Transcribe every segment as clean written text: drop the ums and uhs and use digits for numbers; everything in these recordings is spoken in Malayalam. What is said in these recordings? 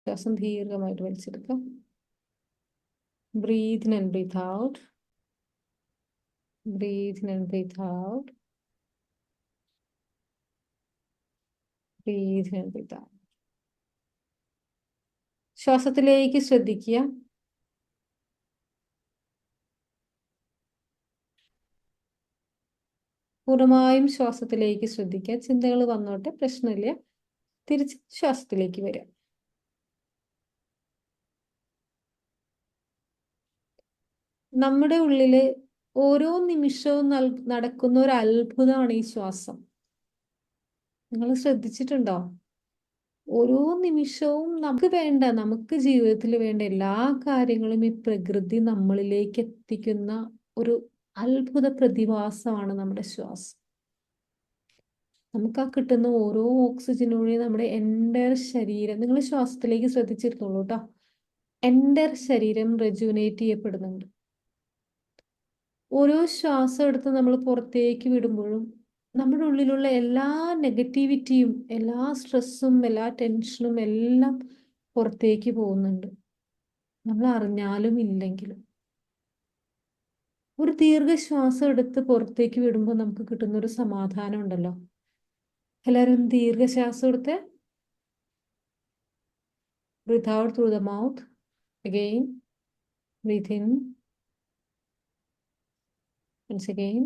ശ്വാസം ദീർഘമായിട്ട് വലിച്ചെടുക്കാം. Breathe in and breathe out. Breathe in and breathe out. Breathe in and breathe out. ശ്വാസത്തിലേക്ക് ശ്രദ്ധിക്കുക. പൂർണ്ണമായും ശ്വാസത്തിലേക്ക് ശ്രദ്ധിക്കുക. ചിന്തകൾ വന്നോട്ടെ, പ്രശ്നമില്ല. തിരിച്ച് ശ്വാസത്തിലേക്ക് വരിക. നമ്മുടെ ഉള്ളില് ഓരോ നിമിഷവും നടക്കുന്ന ഒരു അത്ഭുതമാണ് ഈ ശ്വാസം. നിങ്ങൾ ശ്രദ്ധിച്ചിട്ടുണ്ടോ? ഓരോ നിമിഷവും നമുക്ക് ജീവിതത്തിൽ വേണ്ട എല്ലാ കാര്യങ്ങളും ഈ പ്രകൃതി നമ്മളിലേക്ക് എത്തിക്കുന്ന ഒരു അത്ഭുത പ്രതിഭാസമാണ് നമ്മുടെ ശ്വാസം. നമുക്ക് ആ കിട്ടുന്ന ഓരോ ഓക്സിജനോടെ നമ്മുടെ എൻ്റയർ ശരീരം, നിങ്ങൾ ശ്വാസത്തിലേക്ക് ശ്രദ്ധിച്ചിരുന്നുള്ളൂ കേട്ടോ, എൻ്റയർ ശരീരം റെജുവിനേറ്റ് ചെയ്യപ്പെടുന്നുണ്ട്. ഓരോ ശ്വാസം എടുത്ത് നമ്മൾ പുറത്തേക്ക് വിടുമ്പോഴും നമ്മുടെ ഉള്ളിലുള്ള എല്ലാ നെഗറ്റിവിറ്റിയും, എല്ലാ സ്ട്രെസ്സും, എല്ലാ ടെൻഷനും എല്ലാം പുറത്തേക്ക് പോകുന്നുണ്ട്, നമ്മൾ അറിഞ്ഞാലും ഇല്ലെങ്കിലും. ഒരു ദീർഘശ്വാസം എടുത്ത് പുറത്തേക്ക് വിടുമ്പോൾ നമുക്ക് കിട്ടുന്ന ഒരു സമാധാനം ഉണ്ടല്ലോ. എല്ലാവരും ദീർഘശ്വാസം എടുത്ത് breathe out through the mouth. Again breathe in. once again.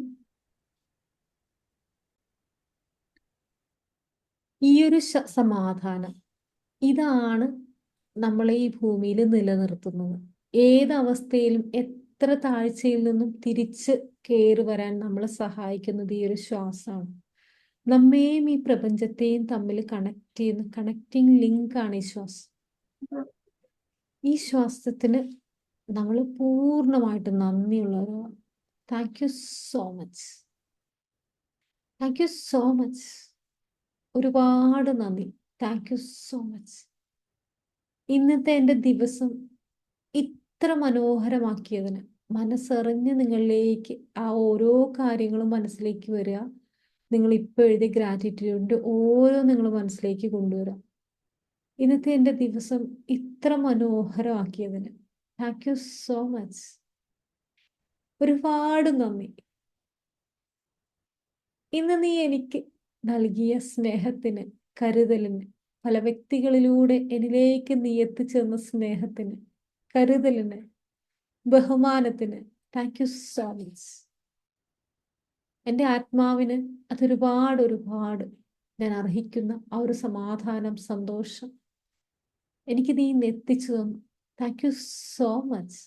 ഈ ഒരു സമാധാനം, ഇതാണ് നമ്മളെ ഈ ഭൂമിയിൽ നിലനിർത്തുന്നത്. ഏതവസ്ഥയിലും എത്ര താഴ്ചയിൽ നിന്നും തിരിച്ച് കയറി വരാൻ നമ്മളെ സഹായിക്കുന്നത് ഈ ഒരു ശ്വാസമാണ്. നമ്മയും ഈ പ്രപഞ്ചത്തെയും തമ്മിൽ കണക്ട് ചെയ്യുന്ന കണക്റ്റിംഗ് ലിങ്ക് ആണ് ഈ ശ്വാസം. ഈ ശ്വാസത്തിന് നമ്മൾ പൂർണ്ണമായിട്ട് നന്ദിയുള്ളവരാണ്. Thank you so much. Thank you so much. ഒരുപാട് നന്ദി. Thank you so much. ഇന്നത്തെ എൻ്റെ ദിവസം ഇത്ര മനോഹരമാക്കിയതിന്, മനസ്സറിഞ്ഞ് നിങ്ങളിലേക്ക് ആ ഓരോ കാര്യങ്ങളും മനസ്സിലേക്ക് വരിക. നിങ്ങൾ ഇപ്പോൾ എഴുതിയ ഗ്രാറ്റിറ്റ്യൂഡിൻ്റെ ഓരോ നിങ്ങൾ മനസ്സിലേക്ക് കൊണ്ടുവരാം. ഇന്നത്തെ എൻ്റെ ദിവസം ഇത്ര മനോഹരമാക്കിയതിന് താങ്ക് യു സോ മച്ച്. ഒരുപാട് നന്ദി. ഇന്ന് നീ എനിക്ക് നൽകിയ സ്നേഹത്തിന്, കരുതലിന്, പല വ്യക്തികളിലൂടെ എന്നിലേക്ക് നീ എത്തിച്ചേർന്ന സ്നേഹത്തിന്, കരുതലിന്, ബഹുമാനത്തിന് താങ്ക് യു സോ മച്ച്. എൻ്റെ ആത്മാവിന് ഒരുപാട് ഞാൻ അർഹിക്കുന്ന ആ ഒരു സമാധാനം, സന്തോഷം എനിക്ക് നീ എത്തിച്ചു തന്നു. Thank you so much.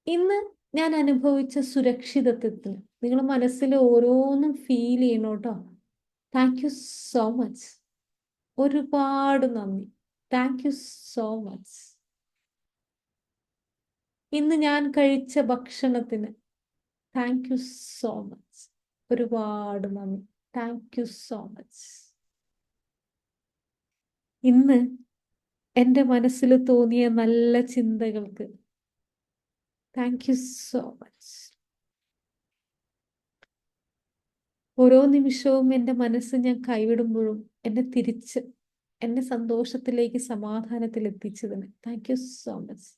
ഇന്ന് ഞാൻ അനുഭവിച്ച സുരക്ഷിതത്വത്തിന് നിങ്ങൾ മനസ്സിൽ ഓരോന്നും ഫീൽ ചെയ്യണം കേട്ടോ. Thank you so much. ഒരുപാട് നന്ദി. Thank you so much. ഇന്ന് ഞാൻ കഴിച്ച ഭക്ഷണത്തിന് താങ്ക് യു സോ മച്ച്. ഒരുപാട് നന്ദി. Thank you so much. ഇന്ന് എൻ്റെ മനസ്സിൽ തോന്നിയ നല്ല ചിന്തകൾക്ക് താങ്ക് യു സോ മച്ച്. ഓരോ നിമിഷവും എൻ്റെ മനസ്സ് ഞാൻ കൈവിടുമ്പോഴും എന്നെ സന്തോഷത്തിലേക്ക്, സമാധാനത്തിൽ എത്തിച്ചതിന് താങ്ക് യു സോ മച്ച്.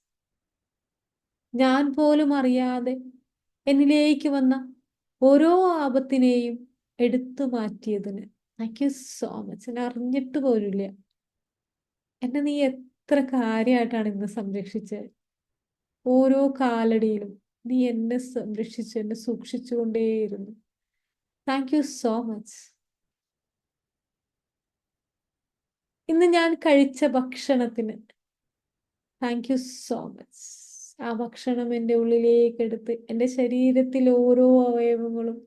ഞാൻ പോലും അറിയാതെ എന്നിലേക്ക് വന്ന ഓരോ ആപത്തിനെയും എടുത്തു മാറ്റിയതിന് താങ്ക് യു സോ മച്ച്. എന്നെ അറിഞ്ഞിട്ട് പോലുമില്ല എന്നെ നീ എത്ര കാര്യമായിട്ടാണ് ഇന്ന് സംരക്ഷിച്ചത്. ഓരോ കാലടിയിലും നീ എന്നെ സംരക്ഷിച്ച് എന്നെ സൂക്ഷിച്ചുകൊണ്ടേയിരുന്നു. Thank you so much. ഇന്ന് ഞാൻ കഴിച്ച ഭക്ഷണത്തിന് താങ്ക് യു സോ മച്ച്. ആ ഭക്ഷണം എൻ്റെ ഉള്ളിലേക്ക് എടുത്ത് എൻ്റെ ശരീരത്തിൽ ഓരോ അവയവങ്ങളും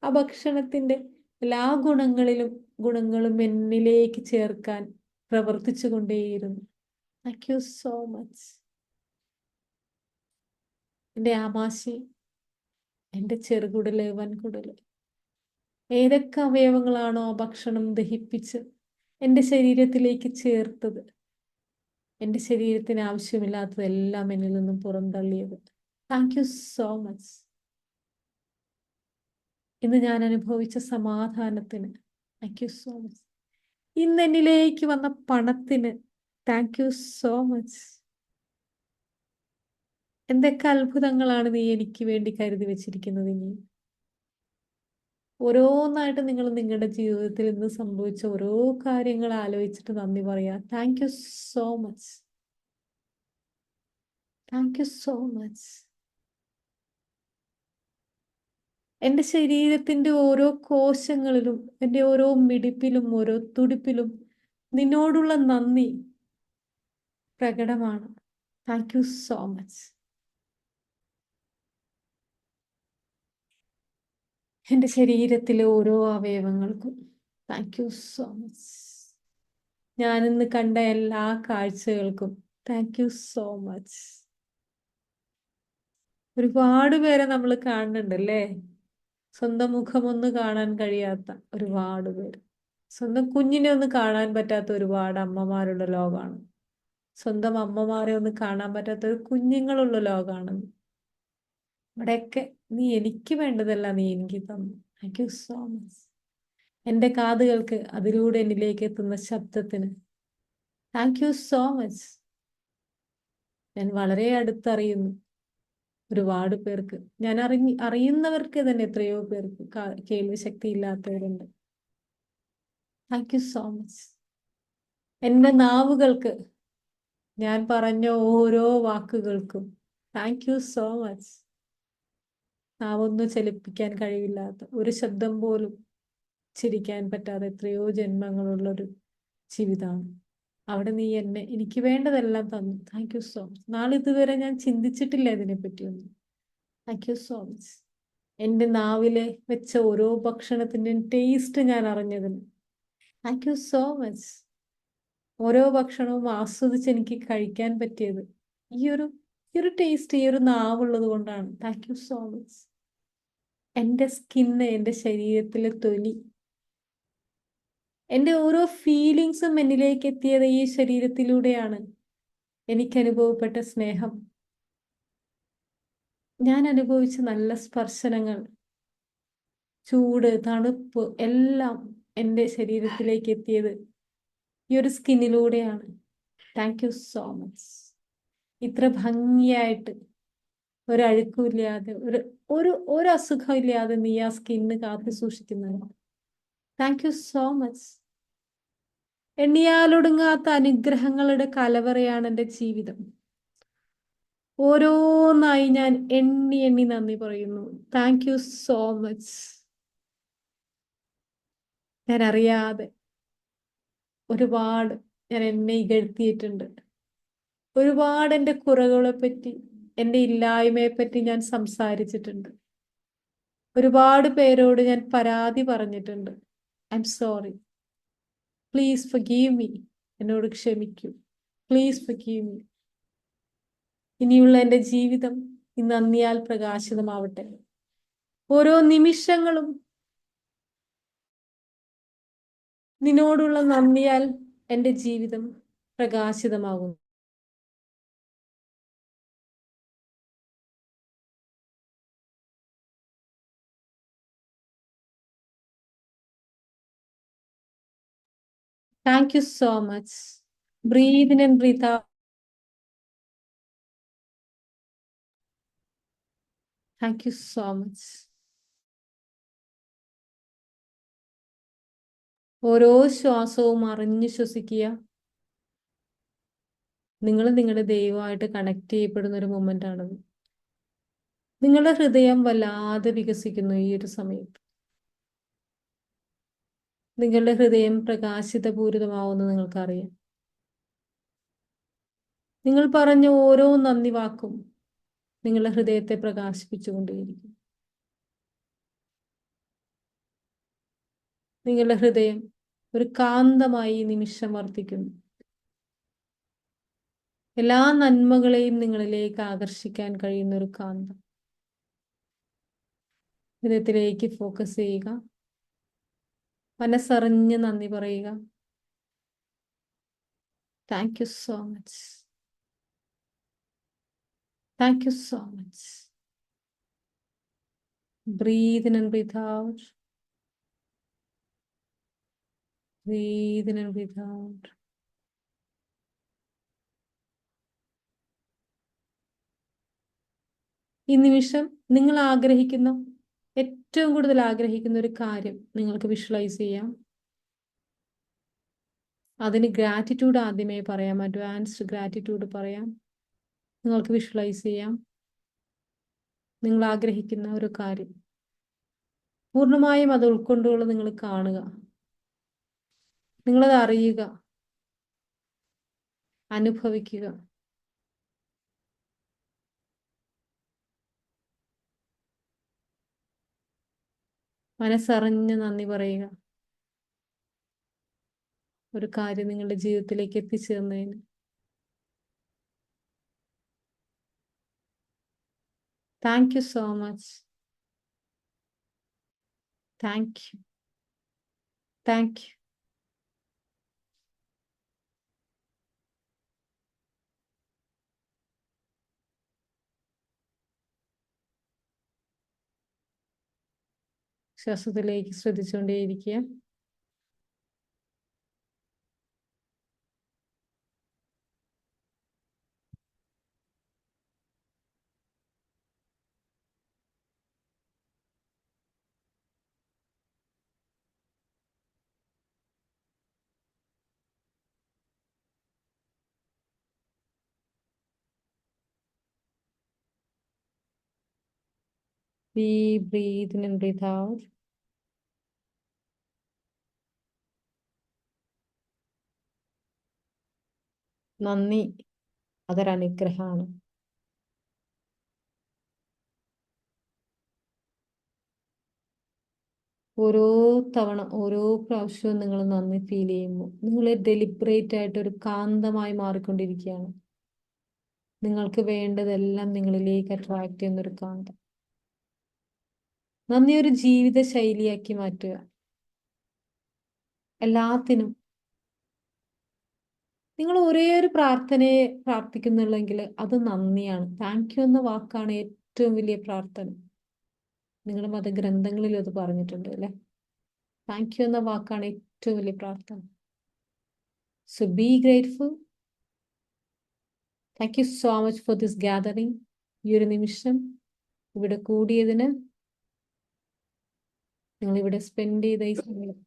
ആ ഭക്ഷണത്തിൻ്റെ എല്ലാ ഗുണങ്ങളും എന്നിലേക്ക് ചേർക്കാൻ പ്രവർത്തിച്ചു കൊണ്ടേയിരുന്നു. Thank you so much. എൻ്റെ ആമാശി, എൻ്റെ ചെറുകുടല്, വൻകുടല്, ഏതൊക്കെ അവയവങ്ങളാണോ ഭക്ഷണം ദഹിപ്പിച്ച് എൻ്റെ ശരീരത്തിലേക്ക് ചേർത്തത്, എൻ്റെ ശരീരത്തിന് ആവശ്യമില്ലാത്തതെല്ലാം എന്നിൽ നിന്നും പുറന്തള്ളിയത്, താങ്ക് യു സോ മച്ച്. ഇന്ന് ഞാൻ അനുഭവിച്ച സമാധാനത്തിന് താങ്ക് യു സോ മച്ച്. ഇന്ന് എന്നിലേക്ക് വന്ന പണത്തിന് താങ്ക് യു സോ മച്ച്. എന്തൊക്കെ അത്ഭുതങ്ങളാണ് നീ എനിക്ക് വേണ്ടി കരുതി വെച്ചിരിക്കുന്നത്. ഇനി ഓരോന്നായിട്ട് നിങ്ങൾ നിങ്ങളുടെ ജീവിതത്തിൽ ഇന്ന് സംഭവിച്ച ഓരോ കാര്യങ്ങൾ ആലോചിച്ചിട്ട് നന്ദി പറയാ. Thank you so much. Thank you so much. എൻ്റെ ശരീരത്തിൻ്റെ ഓരോ കോശങ്ങളിലും എൻ്റെ ഓരോ മിടിപ്പിലും ഓരോ തുടിപ്പിലും നിന്നോടുള്ള നന്ദി പ്രകടമാണ്. Thank you so much. എൻ്റെ ശരീരത്തിലെ ഓരോ അവയവങ്ങൾക്കും താങ്ക് യു സോ മച്ച്. ഞാനിന്ന് കണ്ട എല്ലാ കാഴ്ചകൾക്കും താങ്ക് യു സോ മച്ച്. ഒരുപാട് പേരെ നമ്മൾ കാണുന്നുണ്ടല്ലേ. സ്വന്തം മുഖമൊന്ന് കാണാൻ കഴിയാത്ത ഒരുപാട് പേര്, സ്വന്തം കുഞ്ഞിനെ ഒന്ന് കാണാൻ പറ്റാത്ത ഒരുപാട് അമ്മമാരുടെ ലോകമാണ്. സ്വന്തം അമ്മമാരെ ഒന്ന് കാണാൻ പറ്റാത്ത ഒരു കുഞ്ഞുങ്ങളുള്ള ലോകമാണ്. ഇവിടെയൊക്കെ നീ എനിക്ക് വേണ്ടതല്ല നീ എനിക്ക് തന്നു. Thank you so much. എൻ്റെ കാതുകൾക്ക് അതിലൂടെ എന്നിലേക്ക് എത്തുന്ന ശബ്ദത്തിന് താങ്ക് യു സോ മച്ച്. ഞാൻ വളരെ അടുത്തറിയുന്നു ഒരുപാട് പേർക്ക്. ഞാൻ അറിയുന്നവർക്ക് തന്നെ എത്രയോ പേർക്ക് കേൾവി ശക്തി ഇല്ലാത്തവരുണ്ട്. Thank you so much. എൻ്റെ നാവുകൾക്ക് ഞാൻ പറഞ്ഞ ഓരോ വാക്കുകൾക്കും താങ്ക് യു സോ മച്ച്. നാവൊന്നും ചലിപ്പിക്കാൻ കഴിയില്ലാത്ത, ഒരു ശബ്ദം പോലും ചിരിക്കാൻ പറ്റാതെ എത്രയോ ജന്മങ്ങളുള്ളൊരു ജീവിതമാണ്. അവിടെ നീ എനിക്ക് വേണ്ടതെല്ലാം തന്നു. Thank you so much. നാളിതുവരെ ഞാൻ ചിന്തിച്ചിട്ടില്ല ഇതിനെപ്പറ്റിയൊന്നും. Thank you so much. എൻ്റെ നാവിലെ വെച്ച ഓരോ ഭക്ഷണത്തിൻ്റെയും ടേസ്റ്റ് ഞാൻ അറിഞ്ഞതിന് താങ്ക് യു സോ മച്ച്. ഓരോ ഭക്ഷണവും ആസ്വദിച്ച് എനിക്ക് കഴിക്കാൻ പറ്റിയത് ഈ ഒരു ടേസ്റ്റ്, ഈ ഒരു നാവുള്ളത് കൊണ്ടാണ്. Thank you so much. എൻ്റെ സ്കിന്ന്, എൻ്റെ ശരീരത്തിലെ തൊലി, എൻ്റെ ഓരോ ഫീലിങ്സും എന്നിലേക്ക് എത്തിയത് ഈ ശരീരത്തിലൂടെയാണ്. എനിക്ക് അനുഭവപ്പെട്ട സ്നേഹം, ഞാൻ അനുഭവിച്ച നല്ല സ്പർശനങ്ങൾ, ചൂട്, തണുപ്പ് എല്ലാം എൻ്റെ ശരീരത്തിലേക്ക് എത്തിയത് ഈ ഒരു സ്കിന്നിലൂടെയാണ്. Thank you so much. ഇത്ര ഭംഗിയായിട്ട് ഒരഴുക്കുമില്ലാതെ ഒരു ഒരു ഒരു അസുഖം ഇല്ലാതെ നീ ആ സ്കിന്ന് കാത്തു സൂക്ഷിക്കുന്നത് താങ്ക് യു സോ മച്ച്. എണ്ണിയാലൊടുങ്ങാത്ത അനുഗ്രഹങ്ങളുടെ കലവറയാണ് എൻ്റെ ജീവിതം. ഓരോന്നായി ഞാൻ എണ്ണി എണ്ണി നന്ദി പറയുന്നു. Thank you so much. ഞാൻ അറിയാതെ ഒരുപാട് ഞാൻ എന്നെ ഇകഴ്ത്തിയിട്ടുണ്ട്. ഒരുപാട് എൻ്റെ കുറവുകളെ പറ്റി, എൻ്റെ ഇല്ലായ്മയെ പറ്റി ഞാൻ സംസാരിച്ചിട്ടുണ്ട്. ഒരുപാട് പേരോട് ഞാൻ പരാതി പറഞ്ഞിട്ടുണ്ട്. I am sorry. Please forgive me. എന്നോട് ക്ഷമിക്കൂ. Please forgive me. ഇനിയുള്ള എൻ്റെ ജീവിതം ഈ നന്ദിയാൽ പ്രകാശിതമാവട്ടെ. ഓരോ നിമിഷങ്ങളും നിന്നോടുള്ള നന്ദിയാൽ എൻ്റെ ജീവിതം പ്രകാശിതമാകുന്നു. Thank you so much. Breathe in and breathe out. Thank you so much. ഓരോ ശ്വാസവും അറിഞ്ഞു ശ്വസിക്കുക. നിങ്ങൾ നിങ്ങളുടെ ദൈവമായിട്ട് കണക്ട് ചെയ്യപ്പെടുന്ന ഒരു മൊമെന്റ് ആണത്. നിങ്ങളുടെ ഹൃദയം വല്ലാതെ വികസിക്കുന്നു ഈ ഒരു സമയത്ത്. നിങ്ങളുടെ ഹൃദയം പ്രകാശിതപൂരിതമാവുമെന്ന് നിങ്ങൾക്കറിയാം. നിങ്ങൾ പറഞ്ഞ ഓരോ നന്ദി വാക്കും നിങ്ങളുടെ ഹൃദയത്തെ പ്രകാശിപ്പിച്ചുകൊണ്ടേയിരിക്കും. നിങ്ങളുടെ ഹൃദയം ഒരു കാന്തമായി ഈ നിമിഷം വർദ്ധിക്കുന്നു. എല്ലാ നന്മകളെയും നിങ്ങളിലേക്ക് ആകർഷിക്കാൻ കഴിയുന്ന ഒരു കാന്തം. ഹൃദയത്തിലേക്ക് ഫോക്കസ് ചെയ്യുക. മനസ്സറിഞ്ഞ് നന്ദി പറയുക. Thank you so much. Thank you so much. Breathe in and breathe out. Breathe in and breathe out. ഈ നിമിഷം നിങ്ങൾ ആഗ്രഹിക്കുന്ന, ഏറ്റവും കൂടുതൽ ആഗ്രഹിക്കുന്ന ഒരു കാര്യം നിങ്ങൾക്ക് വിഷ്വലൈസ് ചെയ്യാം. അതിന് ഗ്രാറ്റിറ്റ്യൂഡ് ആദ്യമേ പറയാം, അഡ്വാൻസ്ഡ് ഗ്രാറ്റിറ്റ്യൂഡ് പറയാം. നിങ്ങൾക്ക് വിഷ്വലൈസ് ചെയ്യാം നിങ്ങൾ ആഗ്രഹിക്കുന്ന ഒരു കാര്യം. പൂർണ്ണമായും അത് ഉൾക്കൊണ്ടുകൊണ്ട് നിങ്ങൾ കാണുക, നിങ്ങളത് അറിയുക, അനുഭവിക്കുക. മനസ്സറിഞ്ഞ് നന്ദി പറയുക ഒരു കാര്യം നിങ്ങളുടെ ജീവിതത്തിലേക്ക് എത്തിച്ചേർന്നതിന്. Thank you so much. Thank you. Thank you. ശ്വാസത്തിലേക്ക് ശ്രദ്ധിച്ചുകൊണ്ടേയിരിക്കുക. Breathe in and breathe out. നന്ദി, അതൊരനുഗ്രഹമാണ്. ഓരോ തവണ, ഓരോ പ്രാവശ്യവും നിങ്ങൾ നന്ദി ഫീൽ ചെയ്യുമ്പോൾ നിങ്ങൾ ഡെലിബറേറ്റ് ആയിട്ട് ഒരു കാന്തമായി മാറിക്കൊണ്ടിരിക്കുകയാണ്. നിങ്ങൾക്ക് വേണ്ടതെല്ലാം നിങ്ങളിലേക്ക് അട്രാക്ട് ചെയ്യുന്നൊരു കാന്തം. നന്ദി ഒരു ജീവിത ശൈലിയാക്കി മാറ്റുക. എല്ലാത്തിനും നിങ്ങൾ ഒരേ ഒരു പ്രാർത്ഥനയെ പ്രാർത്ഥിക്കുന്നുള്ളെങ്കിൽ അത് നന്ദിയാണ്. താങ്ക് യു എന്ന വാക്കാണ് ഏറ്റവും വലിയ പ്രാർത്ഥന. നിങ്ങളുടെ മതഗ്രന്ഥങ്ങളിലും അത് പറഞ്ഞിട്ടുണ്ട് അല്ലെ. താങ്ക് യു എന്ന വാക്കാണ് ഏറ്റവും വലിയ പ്രാർത്ഥന. So B grateful. Thank you so much for this gathering. ഈ ഒരു നിമിഷം ഇവിടെ കൂടിയതിന്, നിങ്ങൾ ഇവിടെ സ്പെൻഡ് ചെയ്ത ഈ സമയം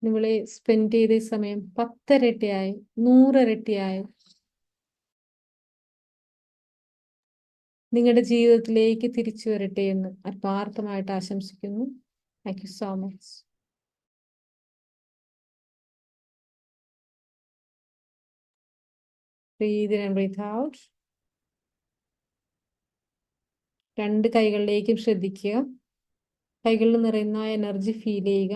നിങ്ങളെ സ്പെൻഡ് ചെയ്ത ഈ സമയം 10 ഇരട്ടിയായി, 100 ഇരട്ടിയായി നിങ്ങളുടെ ജീവിതത്തിലേക്ക് തിരിച്ചു വരട്ടെ എന്ന് ആത്മാർത്ഥമായിട്ട് ആശംസിക്കുന്നു. Thank you so much. Breathe in and breathe out. 2 കൈകളിലേക്കും ശ്രദ്ധിക്കുക. കൈകളിൽ നിറയുന്ന എനർജി ഫീൽ ചെയ്യുക.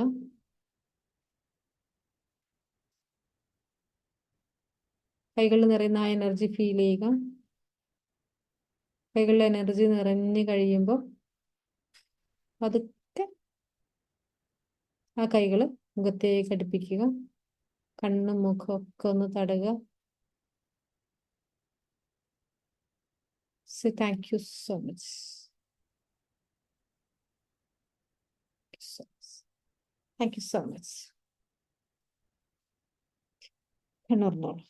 കൈകളിൽ നിറയുന്ന എനർജി ഫീൽ ചെയ്യുക. കൈകളിലെ എനർജി നിറഞ്ഞു കഴിയുമ്പോൾ പതുക്കെ ആ കൈകൾ മുഖത്തേക്ക് അടുപ്പിക്കുക. കണ്ണും മുഖവും ഒക്കെ ഒന്ന് തടയുക. So thank you so much. Thank you so much. കണ്ണൂർന്നോളൂ.